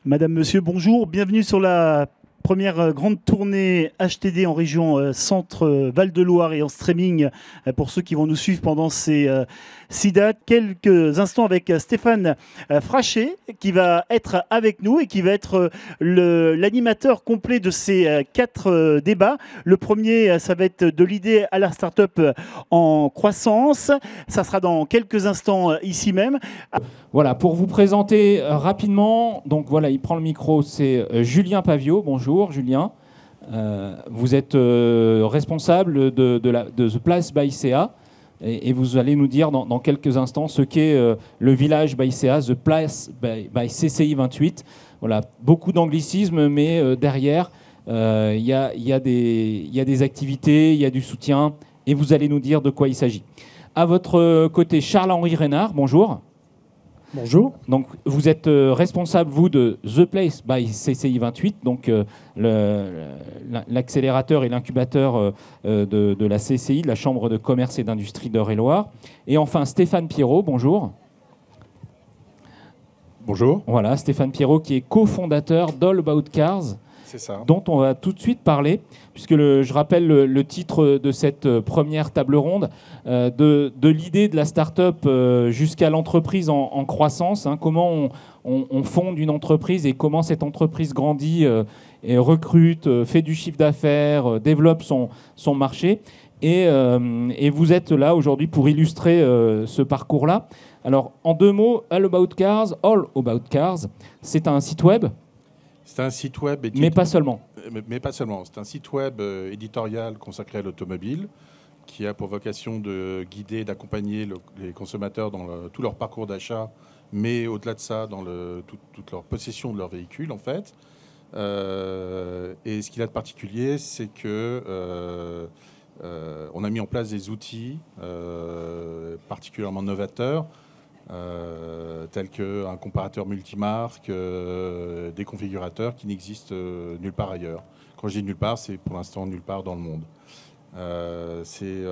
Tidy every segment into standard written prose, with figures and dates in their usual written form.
Madame, Monsieur, bonjour. Bienvenue sur la première grande tournée HTD en région Centre Val-de-Loire et en streaming pour ceux qui vont nous suivre pendant ces 6 dates. Quelques instants avec Stéphane Frachet qui va être avec nous et qui va être l'animateur complet de ces 4 débats. Le premier, ça va être de l'idée à la start-up en croissance. Ça sera dans quelques instants ici même. Voilà, pour vous présenter rapidement, donc voilà, il prend le micro, c'est Julien Pavio. Bonjour Julien. Vous êtes responsable de The Place by CA et vous allez nous dire dans quelques instants ce qu'est le village by CA, The Place by CCI 28. Voilà, beaucoup d'anglicismes, mais derrière, il y a des activités, il y a du soutien et vous allez nous dire de quoi il s'agit. À votre côté, Charles-Henri Reynard, bonjour. Bonjour. Donc, vous êtes responsable, vous, de The Place by CCI 28, donc l'accélérateur et l'incubateur de la CCI, de la Chambre de commerce et d'industrie d'Eure-et-Loire. Et enfin, Stéphane Pierrot, bonjour. Bonjour. Voilà, Stéphane Pierrot qui est cofondateur d'All About Cars, dont on va tout de suite parler, puisque je rappelle le titre de cette première table ronde, de l'idée de la start-up jusqu'à l'entreprise en croissance, hein, comment on fonde une entreprise et comment cette entreprise grandit, et recrute, fait du chiffre d'affaires, développe son marché. Et vous êtes là aujourd'hui pour illustrer ce parcours-là. Alors, en 2 mots, All About Cars, c'est un site web. C'est un site web... Mais pas seulement. Mais pas seulement. C'est un site web éditorial consacré à l'automobile qui a pour vocation de guider, d'accompagner les consommateurs dans tout leur parcours d'achat, mais au-delà de ça, dans toute leur possession de leur véhicule, en fait. Et ce qu'il a de particulier, c'est que on a mis en place des outils particulièrement novateurs, tels qu'un comparateur multimarque, des configurateurs qui n'existent nulle part ailleurs. Quand je dis nulle part, c'est pour l'instant nulle part dans le monde. C'est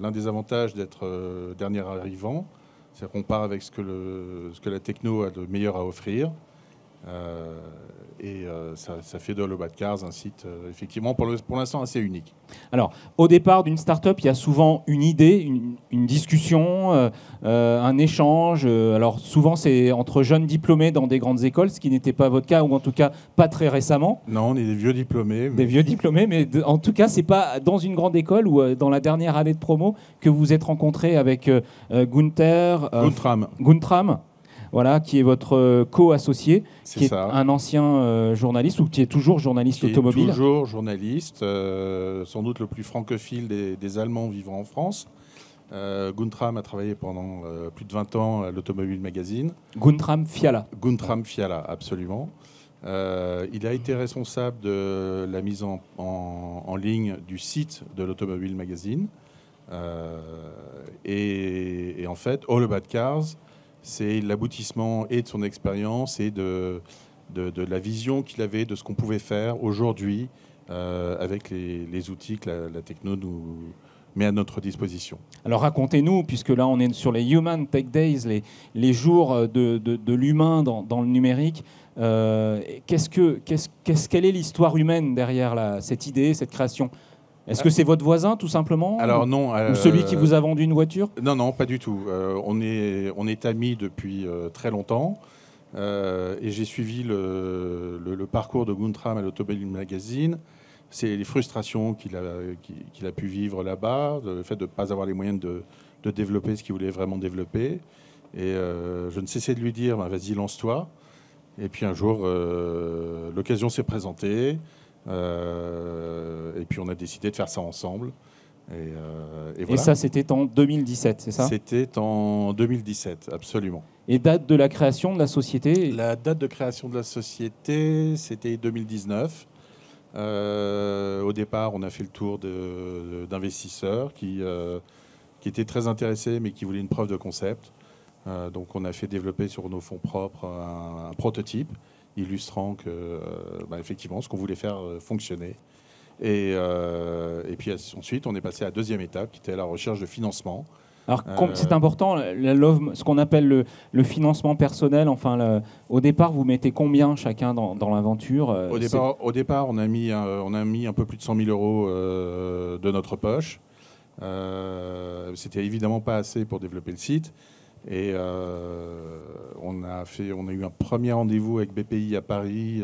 l'un des avantages d'être dernier arrivant, c'est qu'on part avec ce que la techno a de meilleur à offrir. Ça fait de All About Cars un site effectivement pour l'instant assez unique. Alors, au départ d'une start-up, il y a souvent une idée, une discussion, un échange. Alors, souvent, c'est entre jeunes diplômés dans des grandes écoles, ce qui n'était pas votre cas, ou en tout cas pas très récemment. Non, on est des vieux diplômés. Des vieux diplômés, mais en tout cas, c'est pas dans une grande école ou dans la dernière année de promo que vous vous êtes rencontrés avec Guntram. Voilà, qui est votre co-associé, qui est un ancien journaliste ou qui est toujours journaliste automobile. Qui est toujours journaliste, sans doute le plus francophile des Allemands vivant en France. Guntram a travaillé pendant plus de 20 ans à l'Automobile Magazine. Guntram Fiala. Guntram Fiala, absolument. Il a été responsable de la mise en ligne du site de l'Automobile Magazine. Et en fait, All About Cars, c'est l'aboutissement et de son expérience et de la vision qu'il avait de ce qu'on pouvait faire aujourd'hui avec les outils que la techno nous met à notre disposition. Alors racontez-nous, puisque là on est sur les Human Tech Days, les jours de l'humain dans le numérique. Quelle est l'histoire humaine derrière cette idée, cette création ? Est-ce que c'est votre voisin, tout simplement ? Alors non. Ou celui qui vous a vendu une voiture ? Non, pas du tout. On est amis depuis très longtemps. Et j'ai suivi le parcours de Guntram à l'Automobile Magazine. C'est les frustrations qu'il a pu vivre là-bas, le fait de ne pas avoir les moyens de développer ce qu'il voulait vraiment développer. Et je ne cessais de lui dire, vas-y, lance-toi. Et puis un jour, l'occasion s'est présentée. Et puis on a décidé de faire ça ensemble. Et voilà. Et ça, c'était en 2017, c'est ça ? C'était en 2017, absolument. Et date de la création de la société ? La date de création de la société, c'était 2019. Au départ, on a fait le tour d'investisseurs qui étaient très intéressés, mais qui voulaient une preuve de concept. Donc on a fait développer sur nos fonds propres un prototype illustrant que, effectivement, ce qu'on voulait faire fonctionnait. Et puis ensuite, on est passé à la deuxième étape, qui était la recherche de financement. Alors c'est important, ce qu'on appelle le financement personnel. Enfin, au départ, vous mettez combien chacun dans l'aventure? Au départ, on a mis un peu plus de 100 000 euros de notre poche. C'était évidemment pas assez pour développer le site. Et on a eu un premier rendez-vous avec BPI à Paris.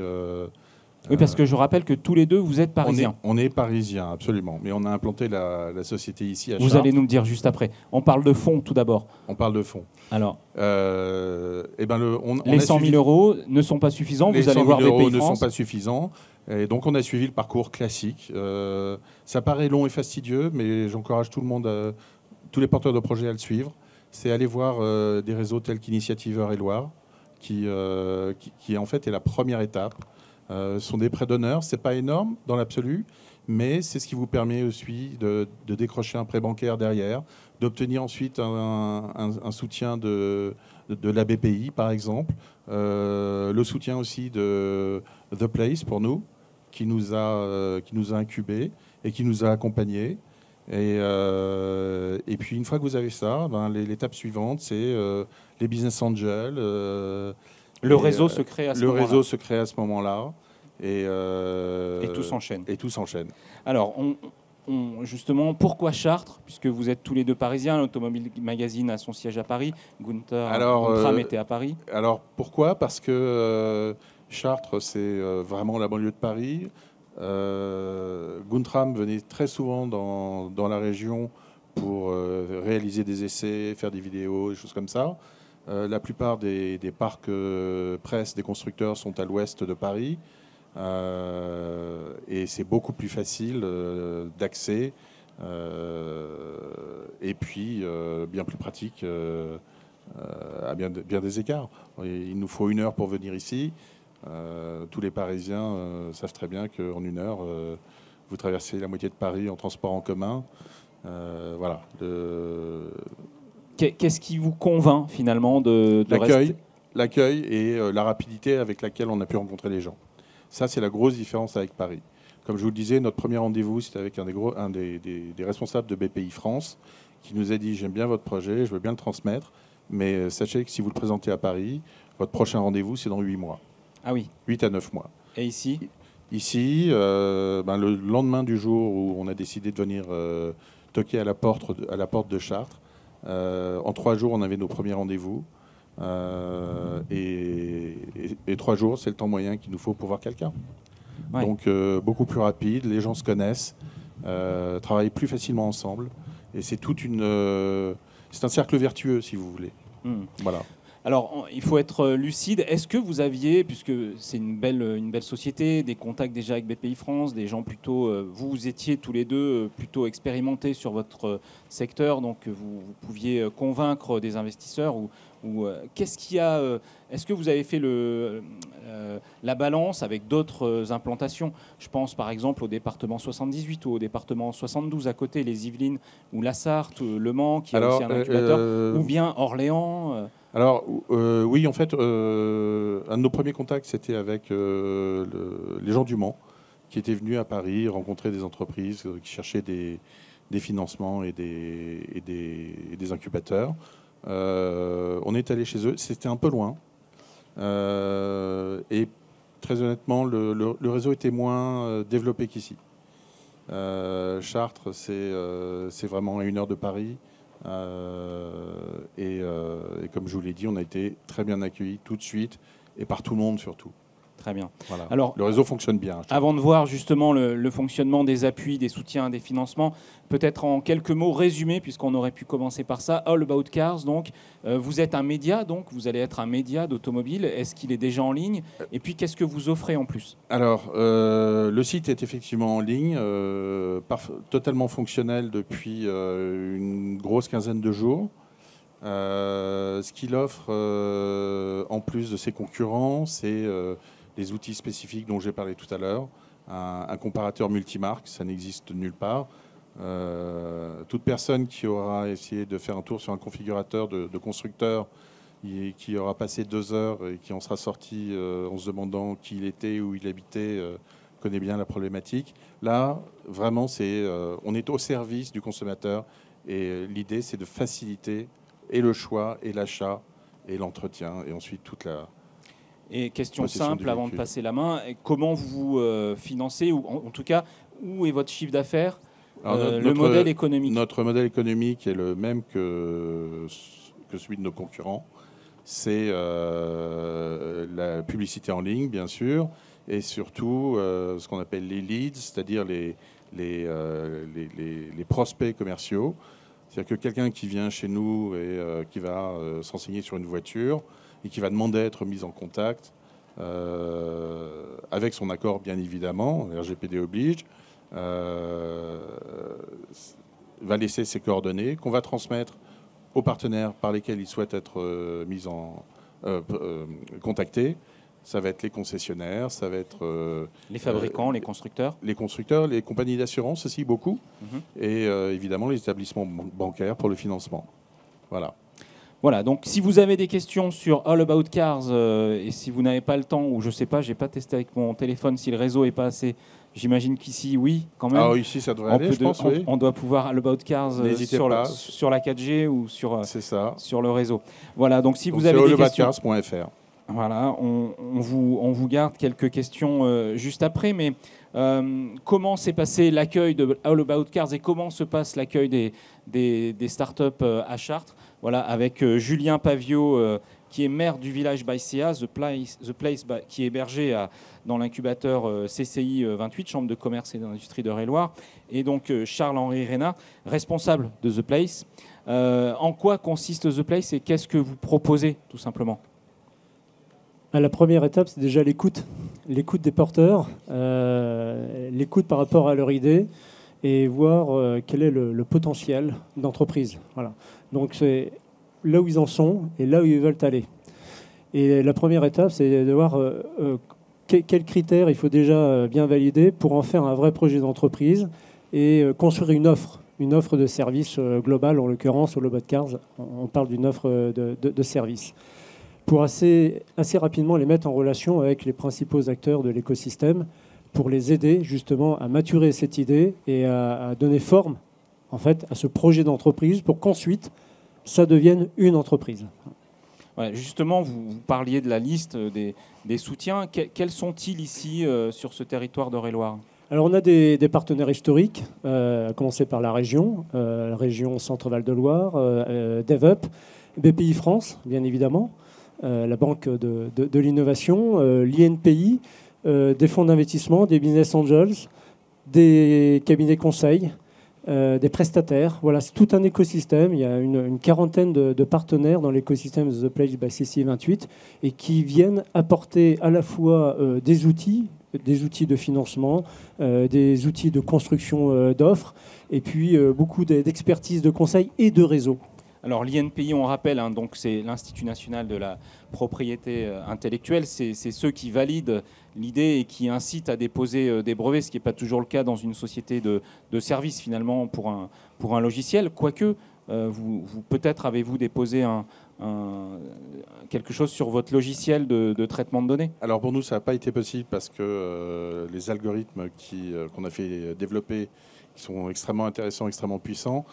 Oui, parce que je rappelle que tous les deux, vous êtes parisiens. On est parisiens, absolument. Mais on a implanté la société ici à Chartres. Vous allez nous le dire juste après. On parle de fonds tout d'abord. On parle de fonds. Alors, les 100 000 euros ne sont pas suffisants. Les vous allez 100 000 voir BPI euros ne France. sont pas suffisants. Et donc on a suivi le parcours classique. Ça paraît long et fastidieux, mais j'encourage tout le monde, tous les porteurs de projets à le suivre. C'est aller voir des réseaux tels qu'Initiative Eure-et-Loir, qui en fait est la première étape. Ce sont des prêts d'honneur, c'est pas énorme dans l'absolu, mais c'est ce qui vous permet aussi de décrocher un prêt bancaire derrière, d'obtenir ensuite un soutien de la BPI par exemple, le soutien aussi de The Place pour nous, qui nous a incubés et qui nous a accompagnés. Et puis une fois que vous avez ça, l'étape suivante, c'est les business angels. Le réseau se crée à ce moment-là. Le réseau se crée à ce moment-là. Et tout s'enchaîne. Et tout s'enchaîne. Alors, justement, pourquoi Chartres? Puisque vous êtes tous les deux parisiens, l'Automobile Magazine a son siège à Paris, Guntram était à Paris. Alors, pourquoi? Parce que Chartres, c'est vraiment la banlieue de Paris. Guntram venait très souvent dans la région pour réaliser des essais, faire des vidéos, des choses comme ça. La plupart des parcs presse des constructeurs sont à l'ouest de Paris. Et c'est beaucoup plus facile d'accès et puis bien plus pratique à bien des écarts. Il nous faut 1 heure pour venir ici. Tous les Parisiens savent très bien qu'en 1 heure, vous traversez la moitié de Paris en transport en commun. Voilà. Qu'est-ce qui vous convainc finalement de rester? L'accueil et la rapidité avec laquelle on a pu rencontrer les gens. Ça, c'est la grosse différence avec Paris. Comme je vous le disais, notre premier rendez-vous, c'était avec un des responsables de BPI France qui nous a dit « J'aime bien votre projet, je veux bien le transmettre, mais sachez que si vous le présentez à Paris, votre prochain rendez-vous, c'est dans 8 mois. » Ah oui. 8 à 9 mois. Et ici ? Ici, le lendemain du jour où on a décidé de venir toquer à la porte de Chartres, en 3 jours, on avait nos premiers rendez-vous. Et 3 jours, c'est le temps moyen qu'il nous faut pour voir quelqu'un. Ouais. Donc beaucoup plus rapide, les gens se connaissent, travaillent plus facilement ensemble, et c'est c'est un cercle vertueux, si vous voulez. Voilà. Alors, il faut être lucide. Est-ce que vous aviez, puisque c'est une belle société, des contacts déjà avec BPI France, des gens plutôt... vous étiez tous les deux plutôt expérimentés sur votre secteur, donc vous pouviez convaincre des investisseurs ou qu'est-ce qu'il y a est-ce que vous avez fait la balance avec d'autres implantations? Je pense par exemple au département 78 ou au département 72 à côté, les Yvelines ou la Sarthe, Le Mans, qui est aussi un incubateur, ou bien Orléans Alors, oui, en fait, un de nos premiers contacts, c'était avec les gens du Mans, qui étaient venus à Paris rencontrer des entreprises qui cherchaient des financements et des incubateurs. On est allé chez eux, c'était un peu loin. Et très honnêtement, le réseau était moins développé qu'ici. Chartres, c'est vraiment à 1 heure de Paris. Et comme je vous l'ai dit, on a été très bien accueillis tout de suite et par tout le monde surtout. Très bien. Voilà. Alors, le réseau fonctionne bien. Avant de voir justement le fonctionnement des appuis, des soutiens, des financements, peut-être en quelques mots résumés, puisqu'on aurait pu commencer par ça. All About Cars, donc, vous êtes un média, donc vous allez être un média d'automobile. Est-ce qu'il est déjà en ligne? Et puis, qu'est-ce que vous offrez en plus? Alors, le site est effectivement en ligne, totalement fonctionnel depuis une grosse quinzaine de jours. Ce qu'il offre, en plus de ses concurrents, c'est les outils spécifiques dont j'ai parlé tout à l'heure, un comparateur multimarque, ça n'existe nulle part. Toute personne qui aura essayé de faire un tour sur un configurateur de constructeur et qui aura passé 2 heures et qui en sera sorti en se demandant qui il était, où il habitait, connaît bien la problématique. Là, vraiment, on est au service du consommateur Et l'idée, c'est de faciliter et le choix, et l'achat, et l'entretien, et ensuite toute la... Et question simple, avant de passer la main, comment vous financez, ou en tout cas, où est votre chiffre d'affaires, le modèle économique? Notre modèle économique est le même que celui de nos concurrents. C'est la publicité en ligne, bien sûr, et surtout ce qu'on appelle les leads, c'est-à-dire les prospects commerciaux. C'est-à-dire que quelqu'un qui vient chez nous et qui va s'enseigner sur une voiture et qui va demander à être mis en contact, avec son accord bien évidemment, RGPD oblige, va laisser ses coordonnées qu'on va transmettre aux partenaires par lesquels il souhaite être contacté. Ça va être les concessionnaires, ça va être... les fabricants, les constructeurs. Les constructeurs, les compagnies d'assurance aussi, beaucoup. Et évidemment, les établissements bancaires pour le financement. Voilà. Voilà, donc si vous avez des questions sur All About Cars, et si vous n'avez pas le temps, ou je ne sais pas, je n'ai pas testé avec mon téléphone si le réseau n'est pas assez... J'imagine qu'ici, oui, quand même. Ah, ici, ça devrait aller, je pense, oui. On doit pouvoir All About Cars sur la 4G ou sur le réseau. Voilà, donc si vous avez des questions... allaboutcars.fr. Voilà, on vous garde quelques questions juste après, mais comment s'est passé l'accueil de All About Cars et comment se passe l'accueil des startups à Chartres? Voilà, avec Julien Pavio, qui est maire du village Baïséa, The Place qui est hébergé dans l'incubateur CCI 28, Chambre de commerce et d'industrie d'Eure-et-Loir, et donc Charles-Henri Rénat, responsable de The Place. En quoi consiste The Place et qu'est-ce que vous proposez, tout simplement? La première étape, c'est déjà l'écoute des porteurs, l'écoute par rapport à leur idée et voir quel est le potentiel d'entreprise. Voilà. Donc c'est là où ils en sont et là où ils veulent aller. Et la première étape, c'est de voir quels critères il faut déjà bien valider pour en faire un vrai projet d'entreprise et construire une offre de service globale, en l'occurrence au All About Cars, on parle d'une offre de service, pour assez rapidement les mettre en relation avec les principaux acteurs de l'écosystème, pour les aider justement à maturer cette idée et à donner forme en fait, à ce projet d'entreprise pour qu'ensuite ça devienne une entreprise. Voilà, justement, vous parliez de la liste des soutiens. Quels sont-ils ici sur ce territoire d'Eure-et-Loir? Alors on a des partenaires historiques, à commencer par la région Centre-Val de Loire, DevUp, BPI France, bien évidemment, la Banque de l'Innovation, l'INPI, des fonds d'investissement, des business angels, des cabinets conseils, des prestataires. Voilà, c'est tout un écosystème. Il y a une quarantaine de partenaires dans l'écosystème de The Place by CCI 28 et qui viennent apporter à la fois des outils de financement, des outils de construction d'offres et puis beaucoup d'expertise de conseil et de réseau. Alors l'INPI, on rappelle, donc c'est l'Institut national de la propriété intellectuelle, c'est ceux qui valident l'idée et qui incitent à déposer des brevets, ce qui n'est pas toujours le cas dans une société de service finalement pour un logiciel, quoique vous peut-être avez-vous déposé quelque chose sur votre logiciel de traitement de données? Alors pour nous, ça n'a pas été possible parce que les algorithmes qu'on a fait développer, qui sont extrêmement intéressants, extrêmement puissants,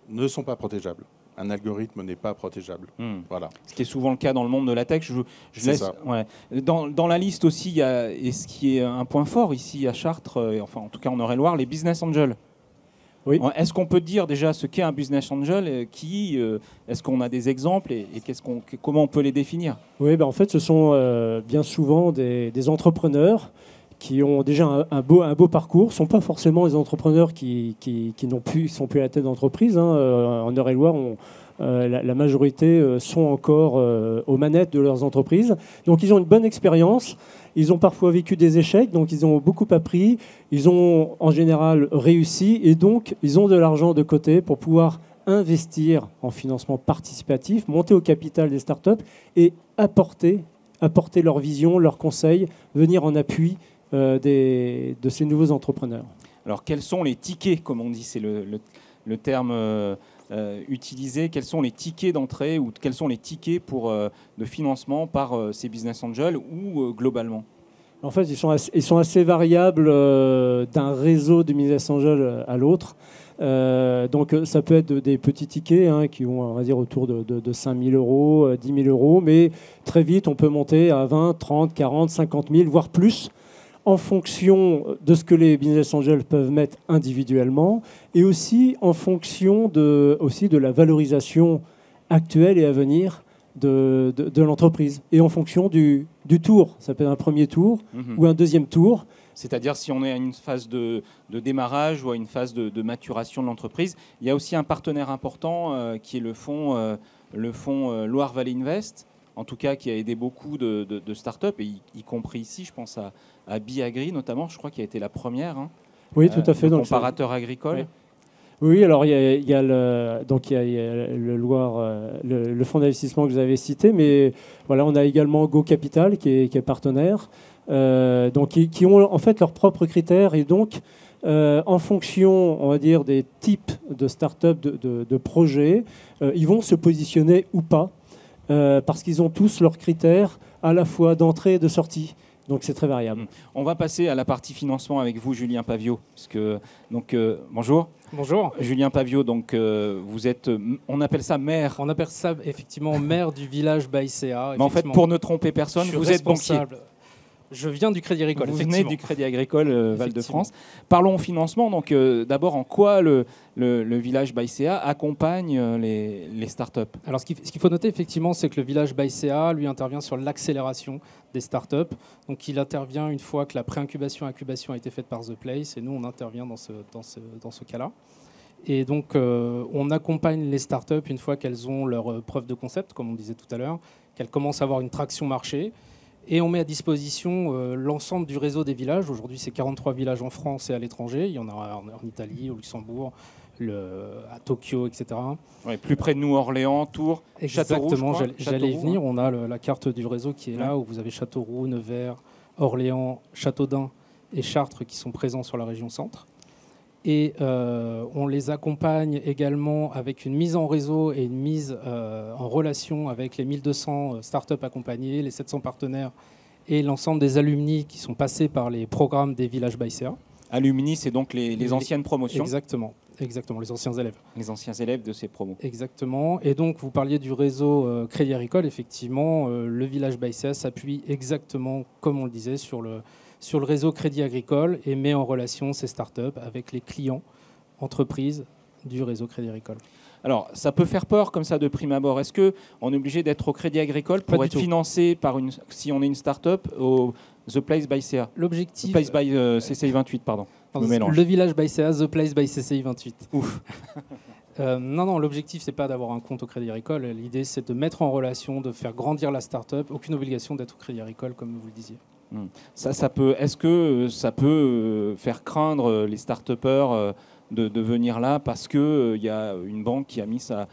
ne sont pas protégeables. Un algorithme n'est pas protégeable. Voilà. Ce qui est souvent le cas dans le monde de la tech. Je laisse, ouais. Dans la liste aussi, il y a, et ce qui est un point fort ici à Chartres, enfin en tout cas en Eure-et-Loir, les business angels. Oui. Est-ce qu'on peut dire déjà ce qu'est un business angel? Est-ce qu'on a des exemples et comment on peut les définir? Oui, en fait, ce sont bien souvent des entrepreneurs qui ont déjà un beau parcours, ne sont pas forcément des entrepreneurs qui sont plus à la tête d'entreprise. En Eure-et-Loir, la majorité sont encore aux manettes de leurs entreprises. Donc ils ont une bonne expérience, ils ont parfois vécu des échecs, donc ils ont beaucoup appris, ils ont en général réussi et donc ils ont de l'argent de côté pour pouvoir investir en financement participatif, monter au capital des startups et apporter leur vision, leurs conseils, venir en appui de ces nouveaux entrepreneurs. Alors quels sont les tickets, comme on dit, c'est le terme utilisé, quels sont les tickets d'entrée ou quels sont les tickets de financement par ces business angels ou globalement? En fait, ils sont assez variables d'un réseau de business angels à l'autre. Donc ça peut être des petits tickets qui vont, on va dire, autour de 5 000 euros, 10 000 euros, mais très vite on peut monter à 20, 30, 40, 50 000, voire plus, en fonction de ce que les business angels peuvent mettre individuellement, et aussi en fonction de la valorisation actuelle et à venir de l'entreprise, et en fonction du tour. Ça peut être un premier tour ou un deuxième tour. C'est-à-dire si on est à une phase de démarrage ou à une phase de maturation de l'entreprise. Il y a aussi un partenaire important qui est le fonds Loire Valley Invest, en tout cas qui a aidé beaucoup de startups, et y compris ici, je pense à Biagri notamment, je crois qu'il a été la première. Oui, tout à fait. Donc comparateur agricole. Oui, alors il y a le Loire, le fonds d'investissement que vous avez cité, mais voilà, on a également Go Capital qui est partenaire. Donc qui ont en fait leurs propres critères, et donc en fonction, on va dire, des types de start-up, de projets, ils vont se positionner ou pas, parce qu'ils ont tous leurs critères à la fois d'entrée et de sortie. Donc c'est très variable. On va passer à la partie financement avec vous, Julien Pavio. Bonjour. Bonjour. Julien Pavio, donc vous êtes, on appelle ça maire. On appelle ça effectivement maire du village Baïséa. Mais en fait, pour ne tromper personne, vous êtes banquier. Je viens du Crédit Agricole. Vous venez du Crédit Agricole Val-de-France. Parlons financement. Donc, d'abord, en quoi le village Baïséa accompagne les startups? Alors, ce qu'il faut noter, effectivement, c'est que le village Baïséa, lui, intervient sur l'accélération des startups. Donc, il intervient une fois que la pré-incubation et incubation a été faite par The Place, et nous, on intervient dans ce cas-là. Et donc, on accompagne les startups une fois qu'elles ont leur preuve de concept, comme on disait tout à l'heure, qu'elles commencent à avoir une traction marché. Et on met à disposition l'ensemble du réseau des villages. Aujourd'hui, c'est 43 villages en France et à l'étranger. Il y en a en Italie, au Luxembourg, à Tokyo, etc. Ouais, plus près de nous, Orléans, Tours, Châteauroux. Exactement, j'allais y venir. On a la carte du réseau qui est là, où vous avez Châteauroux, Nevers, Orléans, Châteaudun et Chartres qui sont présents sur la région centre. Et on les accompagne également avec une mise en réseau et une mise en relation avec les 1200 startups accompagnées, les 700 partenaires et l'ensemble des alumni qui sont passés par les programmes des villages Baïséa. Alumni, c'est donc les anciennes promotions. Exactement, les anciens élèves. Les anciens élèves de ces promos. Exactement. Et donc, vous parliez du réseau Crédit Agricole. Effectivement, le village Baïséa s'appuie exactement, comme on le disait, sur le réseau Crédit Agricole et met en relation ces startups avec les clients, entreprises du réseau Crédit Agricole. Alors, ça peut faire peur comme ça de prime abord. Est-ce qu'on est obligé d'être au Crédit Agricole pour être financé si on est une start-up au The Place Baïséa? L'objectif... The Place by CCI 28, pardon. Le village Baïséa, The Place by CCI 28. Ouf. Non, l'objectif, c'est pas d'avoir un compte au Crédit Agricole. L'idée, c'est de mettre en relation, de faire grandir la start-up. Aucune obligation d'être au Crédit Agricole, comme vous le disiez. Est-ce que ça peut faire craindre les start-upers de venir là parce qu'il y a une banque qui a mis sa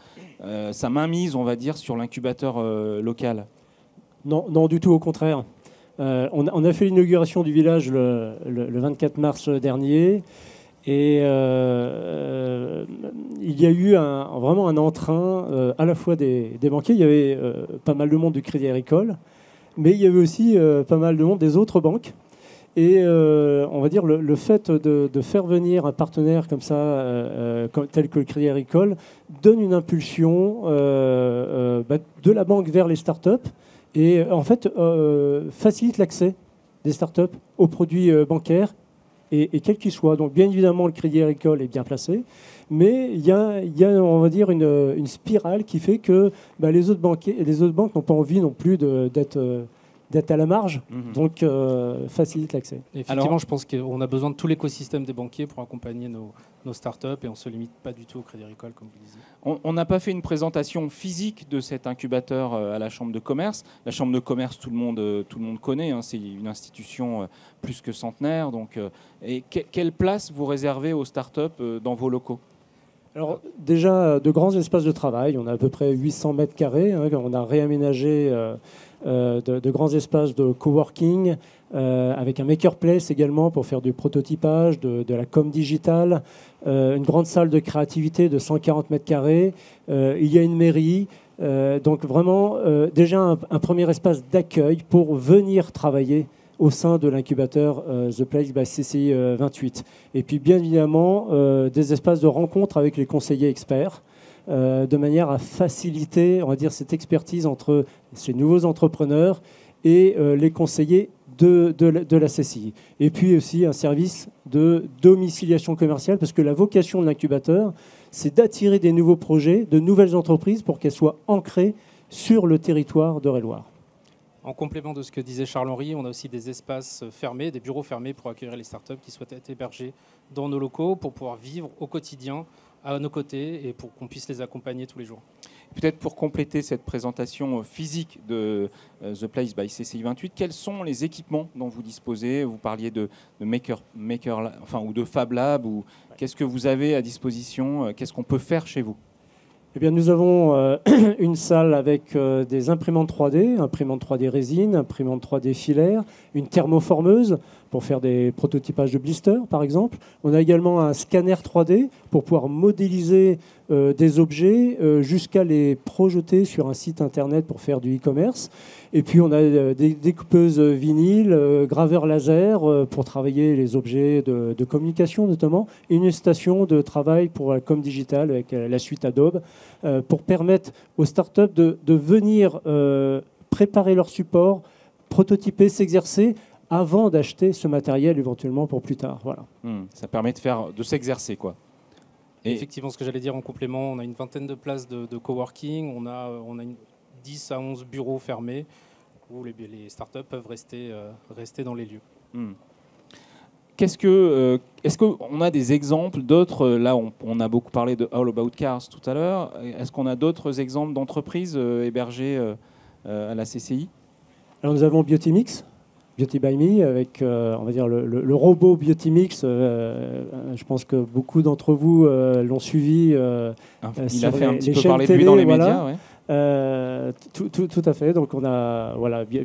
mainmise, on va dire, sur l'incubateur local? Non, du tout, au contraire. On a fait l'inauguration du village le 24 mars dernier, et il y a eu vraiment un entrain à la fois des banquiers. Il y avait pas mal de monde du Crédit Agricole, mais il y avait aussi pas mal de monde des autres banques. Et on va dire le fait de faire venir un partenaire comme ça, tel que le Crédit Agricole, donne une impulsion de la banque vers les startups, et en fait facilite l'accès des startups aux produits bancaires, et quels qu'ils soient. Donc bien évidemment, le Crédit Agricole est bien placé, mais il y a on va dire une spirale qui fait que les autres banques n'ont pas envie non plus d'être à la marge, donc facilite l'accès. Effectivement, je pense qu'on a besoin de tout l'écosystème des banquiers pour accompagner nos startups, et on ne se limite pas du tout au Crédit Agricole, comme vous disiez. On n'a pas fait une présentation physique de cet incubateur à la Chambre de commerce. La Chambre de commerce, tout le monde connaît, hein, c'est une institution plus que centenaire. Donc, quelle place vous réservez aux startups dans vos locaux? Alors déjà, de grands espaces de travail, on a à peu près 800 mètres carrés, on a réaménagé de grands espaces de coworking, avec un maker-place également pour faire du prototypage, de la com digitale, une grande salle de créativité de 140 mètres carrés, il y a une mairie, donc vraiment déjà un premier espace d'accueil pour venir travailler au sein de l'incubateur The Place by CCI 28. Et puis bien évidemment des espaces de rencontre avec les conseillers experts, de manière à faciliter, on va dire, cette expertise entre ces nouveaux entrepreneurs et les conseillers de la CCI. Et puis aussi un service de domiciliation commerciale, parce que la vocation de l'incubateur, c'est d'attirer des nouveaux projets, de nouvelles entreprises pour qu'elles soient ancrées sur le territoire d'Eure-et-Loir. En complément de ce que disait Charles-Henri, on a aussi des espaces fermés, des bureaux fermés pour accueillir les startups qui souhaitent être hébergés dans nos locaux pour pouvoir vivre au quotidien à nos côtés et pour qu'on puisse les accompagner tous les jours. Peut-être pour compléter cette présentation physique de The Place by CCI 28, quels sont les équipements dont vous disposez? Vous parliez de maker, ou de Fab Lab. Qu'est-ce que vous avez à disposition? Qu'est-ce qu'on peut faire chez vous? Eh bien, nous avons une salle avec des imprimantes 3D, imprimantes 3D résine, imprimantes 3D filaire, une thermoformeuse pour faire des prototypages de blisters, par exemple. On a également un scanner 3D pour pouvoir modéliser des objets jusqu'à les projeter sur un site internet pour faire du e-commerce. Et puis, on a des découpeuses vinyle, graveurs laser pour travailler les objets de communication, notamment, et une station de travail pour la com digital avec la suite Adobe pour permettre aux startups de venir préparer leur support, prototyper, s'exercer avant d'acheter ce matériel éventuellement pour plus tard. Voilà. Ça permet de s'exercer, quoi. Et effectivement, ce que j'allais dire en complément, on a une vingtaine de places de coworking, on a 10 à 11 bureaux fermés où les startups peuvent rester dans les lieux. Est-ce qu'on a des exemples d'autres? Là, on a beaucoup parlé de All About Cars tout à l'heure. Est-ce qu'on a d'autres exemples d'entreprises hébergées à la CCI? Alors, nous avons Beautymix, Beauty by Me, avec on va dire le robot Beautymix. Je pense que beaucoup d'entre vous l'ont suivi. Il a fait un petit peu chaînes parler télé, de lui dans les voilà. médias. Ouais. Tout à fait. Donc on a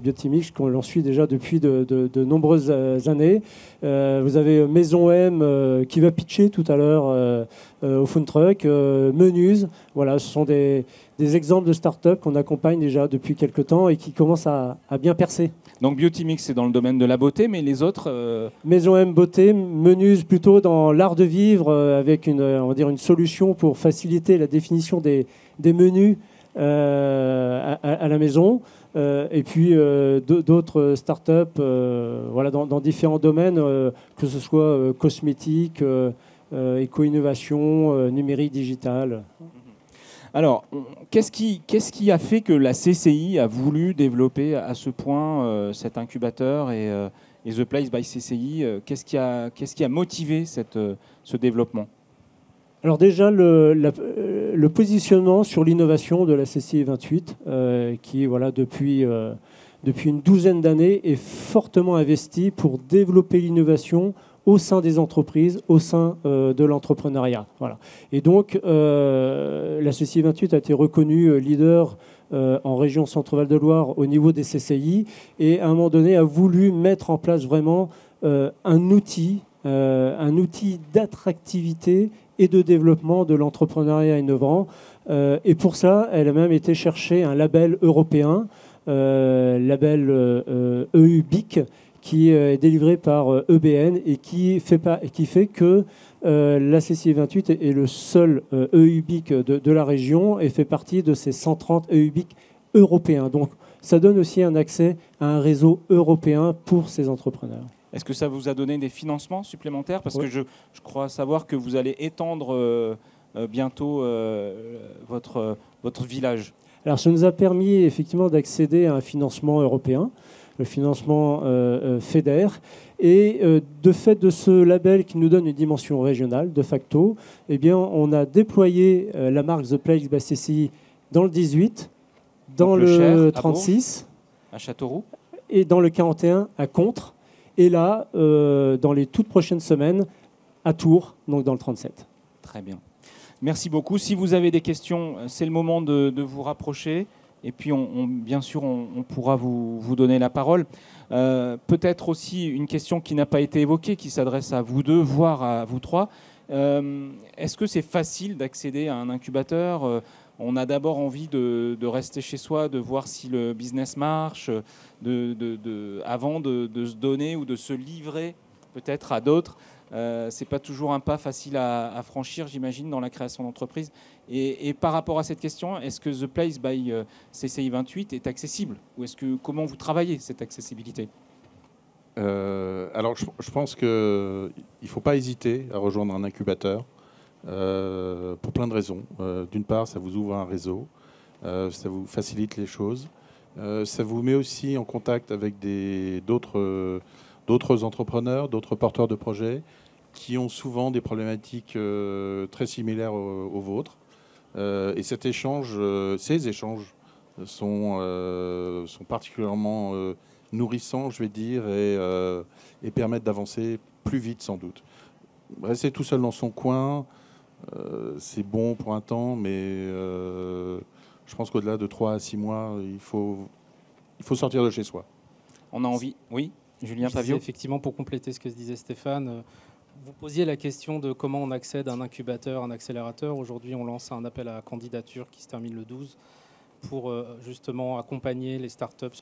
Beautymix qu'on l'on suit déjà depuis de nombreuses années. Vous avez Maison M qui va pitcher tout à l'heure au Food Truck, Menuse. Voilà, ce sont des exemples de start-up qu'on accompagne déjà depuis quelques temps et qui commencent à bien percer. Donc Beautymix, c'est dans le domaine de la beauté, mais les autres Maison M beauté, Menuse plutôt dans l'art de vivre avec on va dire une solution pour faciliter la définition des menus à la maison, et puis d'autres startups voilà, dans différents domaines, que ce soit cosmétique, éco-innovation, numérique, digital. Alors, qu'est-ce qui a fait que la CCI a voulu développer à ce point cet incubateur et The Place by CCI? Qu'est-ce qui a motivé ce développement? Alors déjà, le positionnement sur l'innovation de la CCI 28, qui voilà, depuis une douzaine d'années est fortement investi pour développer l'innovation au sein des entreprises, au sein de l'entrepreneuriat. Voilà. Et donc, la CCI 28 a été reconnue leader en région Centre-Val de Loire au niveau des CCI et à un moment donné a voulu mettre en place vraiment un outil d'attractivité et de développement de l'entrepreneuriat innovant. Et pour ça, elle a même été chercher un label européen, label EU-BIC, qui est délivré par EBN et qui fait que la CCI 28 est le seul EU-BIC de la région et fait partie de ces 130 EU-BIC européens. Donc ça donne aussi un accès à un réseau européen pour ces entrepreneurs. Est-ce que ça vous a donné des financements supplémentaires? Parce que je crois savoir que vous allez étendre bientôt votre village. Alors ça nous a permis effectivement d'accéder à un financement européen, le financement FEDER, et de fait de ce label qui nous donne une dimension régionale, de facto, eh bien, on a déployé la marque The Place by CCI dans le 18, dans le Cher, 36, à Châteauroux, et dans le 41 à Contres, et là, dans les toutes prochaines semaines, à Tours, donc dans le 37. Très bien. Merci beaucoup. Si vous avez des questions, c'est le moment de vous rapprocher. Et puis, bien sûr, on pourra vous donner la parole. Peut-être aussi une question qui n'a pas été évoquée, qui s'adresse à vous deux, voire à vous trois. Est-ce que c'est facile d'accéder à un incubateur? On a d'abord envie de rester chez soi, de voir si le business marche, avant de se donner ou de se livrer peut-être à d'autres. C'est pas toujours un pas facile à franchir, j'imagine, dans la création d'entreprise. Et par rapport à cette question, est-ce que The Place by CCI 28 est accessible? Ou comment vous travaillez cette accessibilité? Alors, je pense qu'il ne faut pas hésiter à rejoindre un incubateur pour plein de raisons. D'une part, ça vous ouvre un réseau, ça vous facilite les choses, ça vous met aussi en contact avec d'autres entrepreneurs, d'autres porteurs de projets qui ont souvent des problématiques très similaires aux vôtres. Et ces échanges sont particulièrement nourrissants, je vais dire, et permettent d'avancer plus vite sans doute. Rester tout seul dans son coin, c'est bon pour un temps, mais je pense qu'au-delà de 3 à 6 mois, il faut sortir de chez soi. On a envie, oui, Julien Pavio. Effectivement, pour compléter ce que disait Stéphane, vous posiez la question de comment on accède à un incubateur, un accélérateur. Aujourd'hui, on lance un appel à candidature qui se termine le 12 pour justement accompagner les startups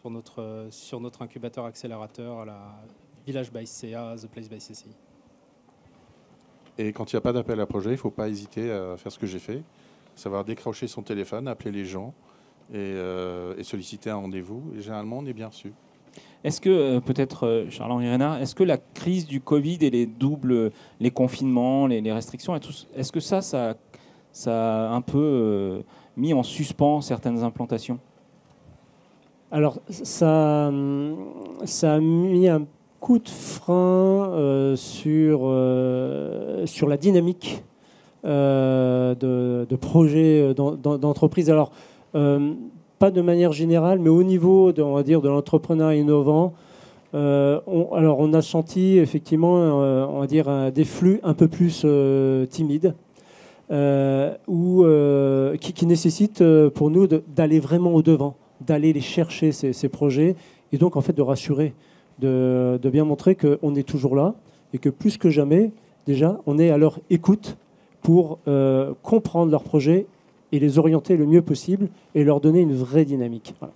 sur notre incubateur accélérateur à la Village by CA, The Place by CCI. Et quand il n'y a pas d'appel à projet, il ne faut pas hésiter à faire ce que j'ai fait, savoir décrocher son téléphone, appeler les gens et solliciter un rendez-vous. Et généralement, on est bien reçu. Est-ce que, peut-être, Charles-Henri Renard, est-ce que la crise du Covid et les confinements, les restrictions, est-ce que ça a un peu mis en suspens certaines implantations? Alors, ça a mis un coup de frein sur la dynamique de projets d'entreprise. Alors, pas de manière générale, mais au niveau de l'entrepreneuriat innovant, on a senti effectivement des flux un peu plus timides, qui nécessitent pour nous d'aller vraiment au-devant, d'aller les chercher ces projets, et donc en fait de rassurer, de bien montrer qu'on est toujours là et que plus que jamais, déjà, on est à leur écoute pour comprendre leurs projets et les orienter le mieux possible et leur donner une vraie dynamique. Voilà.